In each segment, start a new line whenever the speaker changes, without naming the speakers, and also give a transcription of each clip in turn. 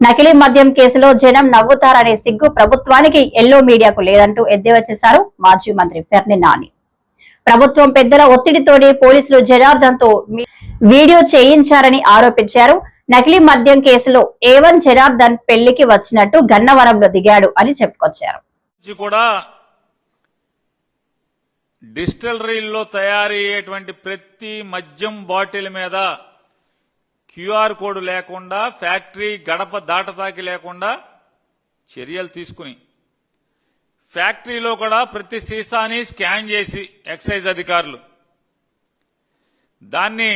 నకిలీ మద్యం కేసులో జనం నవ్వుతారనే సిగ్గు ప్రభుత్వానికి ఎల్లో మీడియాకు లేదంటూ ఎద్దేవా చేశారు మాజీ మంత్రి పెర్ని నాని. ప్రభుత్వం పెద్దల ఒత్తిడితోనే పోలీసులు జనార్దన్ తో వీడియో చేయించారని ఆరోపించారు. నకిలీ మద్యం కేసులో A1 జనార్దన్ పెళ్లికి వచ్చినట్టు గన్నవరంలో దిగాడు అని చెప్పుకొచ్చారు.
డిస్టిలరీల్లో తయారయ్యేటువంటి ప్రతి మద్యం బాటిల్ మీద క్యూఆర్ కోడ్ లేకుండా, ఫ్యాక్టరీ గడప దాటతాకి లేకుండా చర్యలు తీసుకుని ఫ్యాక్టరీలో కూడా ప్రతి సీసాని స్కాన్ చేసి ఎక్సైజ్ అధికారులు దాన్ని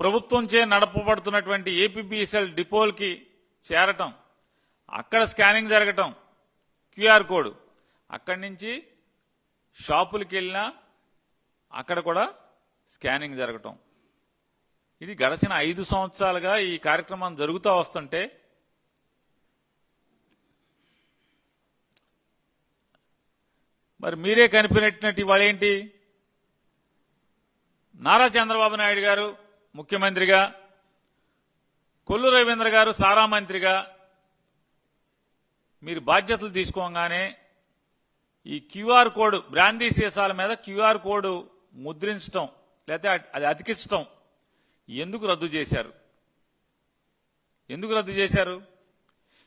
ప్రభుత్వంచే నడపబడుతున్నటువంటి ఏపీబీఎస్ఎల్ డిపోల్కి చేరటం, అక్కడ స్కానింగ్ జరగటం, క్యూఆర్ కోడ్ అక్కడి నుంచి షాపులకి వెళ్ళినా అక్కడ కూడా స్కానింగ్ జరగటం. ఇది గడచిన 5 సంవత్సరాలుగా ఈ కార్యక్రమం జరుగుతూ వస్తుంటే మరి మీరే కనిపెట్టినట్టు ఇవాళ ఏంటి? నారా చంద్రబాబు నాయుడు గారు ముఖ్యమంత్రిగా, కొల్లు రవీంద్ర గారు సారా మంత్రిగా మీరు బాధ్యతలు తీసుకోగానే ఈ క్యూఆర్ కోడ్ బ్రాందీ సీసాల మీద క్యూఆర్ కోడ్ ముద్రించడం లేకపోతే అది అతికించడం ఎందుకు రద్దు చేశారు? ఎందుకు రద్దు చేశారు?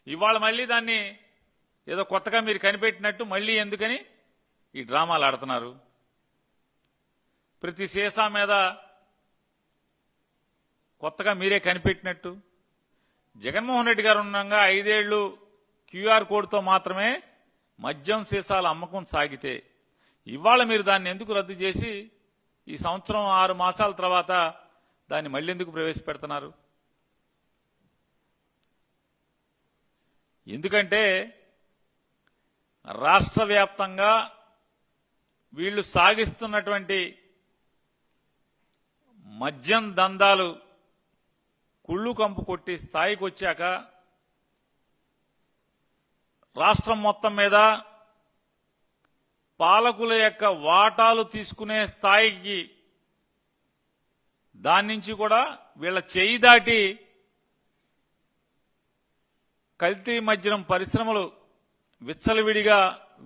ఇవాళ మళ్ళీ దాన్ని ఏదో కొత్తగా మీరు కనిపెట్టినట్టు మళ్ళీ ఎందుకని ఈ డ్రామాలు ఆడుతున్నారు? ప్రతి సీసా మీద కొత్తగా మీరే కనిపెట్టినట్టు. జగన్మోహన్ రెడ్డి గారు ఉండగా 5 ఏళ్లు క్యూఆర్ కోడ్తో మాత్రమే మద్యం సీసాల అమ్మకం సాగితే ఇవాళ మీరు దాన్ని ఎందుకు రద్దు చేసి ఈ సంవత్సరం 6 మాసాల తర్వాత దాన్ని మళ్ళీ ఎందుకు ప్రవేశపెడుతున్నారు? ఎందుకంటే రాష్ట్ర వ్యాప్తంగా వీళ్లు సాగిస్తున్నటువంటి మద్యం దందాలు కుళ్ళు కంపు కొట్టి స్థాయికి వచ్చాక రాష్ట్రం మొత్తం మీద పాలకుల యొక్క వాటాలు తీసుకునే స్థాయికి దాని నుంచి కూడా వీళ్ళ చేయి దాటి కల్తీ మద్యం పరిశ్రమలు విచ్చలవిడిగా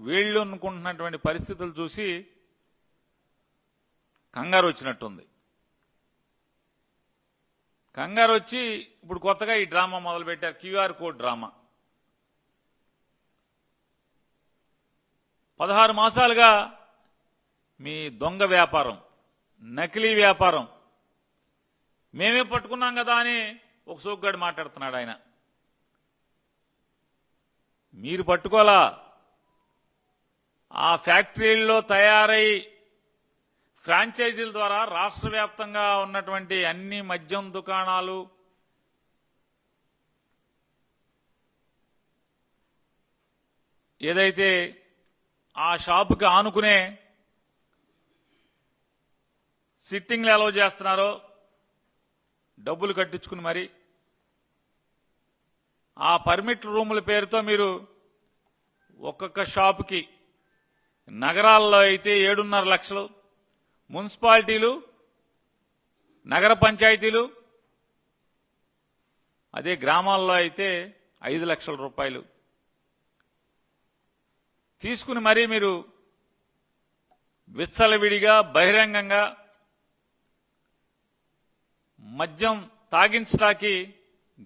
వీళ్లు అనుకుంటున్నటువంటి పరిస్థితులు చూసి కంగారు వచ్చినట్టుంది. కంగారు వచ్చి ఇప్పుడు కొత్తగా ఈ డ్రామా మొదలుపెట్టారు, క్యూఆర్ కోడ్ డ్రామా. 16 మాసాలుగా మీ దొంగ వ్యాపారం, నకిలీ వ్యాపారం మేమే పట్టుకున్నాం కదా అని ఒక సోగ్గాడు మాట్లాడుతున్నాడు. ఆయన మీరు పట్టుకోలా, ఆ ఫ్యాక్టరీల్లో తయారై ఫ్రాంచైజీల ద్వారా రాష్ట్ర వ్యాప్తంగా ఉన్నటువంటి అన్ని మద్యం దుకాణాలు ఏదైతే ఆ షాపుకి ఆనుకునే సిట్టింగ్లు అలౌ చేస్తున్నారో డబ్బులు కట్టించుకుని మరి ఆ పర్మిట్ రూముల పేరుతో మీరు ఒక్కొక్క షాపుకి నగరాల్లో అయితే 7.5 లక్షలు, మున్సిపాలిటీలు, నగర పంచాయతీలు, అదే గ్రామాల్లో అయితే 5 లక్షల రూపాయలు తీసుకుని మరీ మీరు విచ్చలవిడిగా బహిరంగంగా మద్యం తాగించడానికి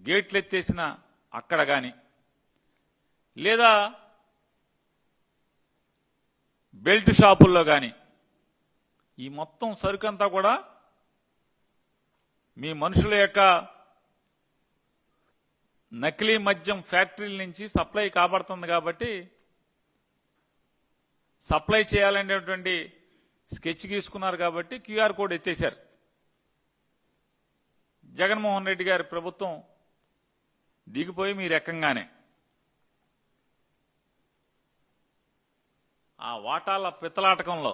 గేట్లు ఎత్తేసిన అక్కడ గాని, లేదా బెల్ట్ షాపుల్లో గాని ఈ మొత్తం సరుకంతా కూడా మీ మనుషుల యొక్క నకిలీ మద్యం ఫ్యాక్టరీల నుంచి సప్లై కాబడుతుంది. కాబట్టి సప్లై చేయాలనేటువంటి స్కెచ్ గీసుకున్నారు కాబట్టి క్యూఆర్ కోడ్ ఎత్తేశారు. జగన్మోహన్ రెడ్డి గారి ప్రభుత్వం దిగిపోయి మీ రకంగానే ఆ వాటాల పిత్తలాటకంలో,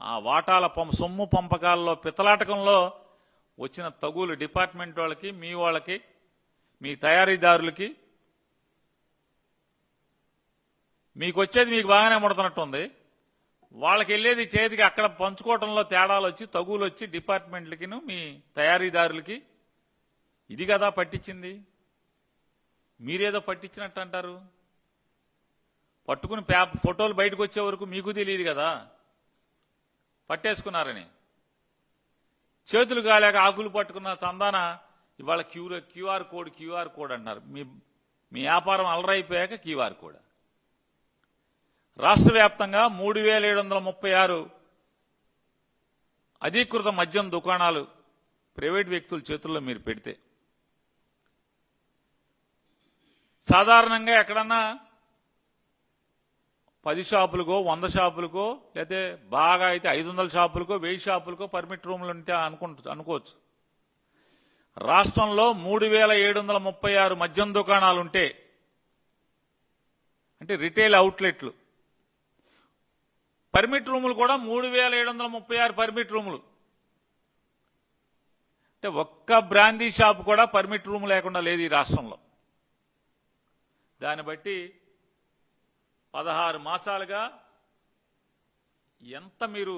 ఆ వాటాల సొమ్ము పంపకాల్లో పిత్తలాటకంలో వచ్చిన తగులు డిపార్ట్మెంట్ వాళ్ళకి, మీ వాళ్ళకి, మీ తయారీదారులకి మీకు వచ్చేది మీకు బాగానే ముడుతున్నట్టుంది. వాళ్ళకి వెళ్ళేది చేతికి అక్కడ పంచుకోవడంలో తేడాలు వచ్చి తగులు వచ్చి డిపార్ట్మెంట్లకి, మీ తయారీదారులకి ఇది కదా పట్టించింది. మీరేదో పట్టించినట్టు అంటారు. పట్టుకుని ఫోటోలు బయటకు వచ్చే వరకు మీకు తెలియదు కదా పట్టేసుకున్నారని. చేతులు కాలేక ఆకులు పట్టుకున్న చందాన ఇవాళ క్యూఆర్ కోడ్ అంటున్నారు. మీ వ్యాపారం అలరైపోయాక క్యూఆర్ కోడ్. రాష్ట్ర వ్యాప్తంగా 3736 అధీకృత మద్యం దుకాణాలు ప్రైవేట్ వ్యక్తుల చేతుల్లో మీరు పెడితే, సాధారణంగా ఎక్కడన్నా 10 షాపులకో 100 షాపులకో లేకపోతే బాగా అయితే 500 షాపులకో 1000 షాపులకో పర్మిట్ రూములు ఉంటే అనుకోవచ్చు. రాష్ట్రంలో 3736 మద్యం దుకాణాలుంటే, అంటే రిటైల్ అవుట్లెట్లు, పర్మిట్ రూములు కూడా 3736 పర్మిట్ రూములు. అంటే ఒక్క బ్రాందీ షాప్ కూడా పర్మిట్ రూమ్ లేకుండా లేదు ఈ రాష్ట్రంలో. దాన్ని బట్టి 16 మాసాలుగా ఎంత మీరు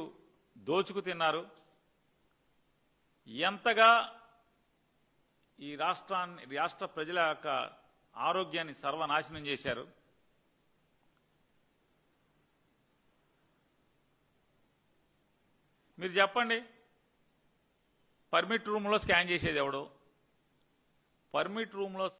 దోచుకు తిన్నారు, ఎంతగా ఈ రాష్ట్ర ప్రజల యొక్క ఆరోగ్యాన్ని సర్వనాశనం చేశారు. మీరు చెప్పండి, పర్మిట్ రూమ్లో స్కాన్ చేసేది ఎవడు? పర్మిట్ రూమ్లో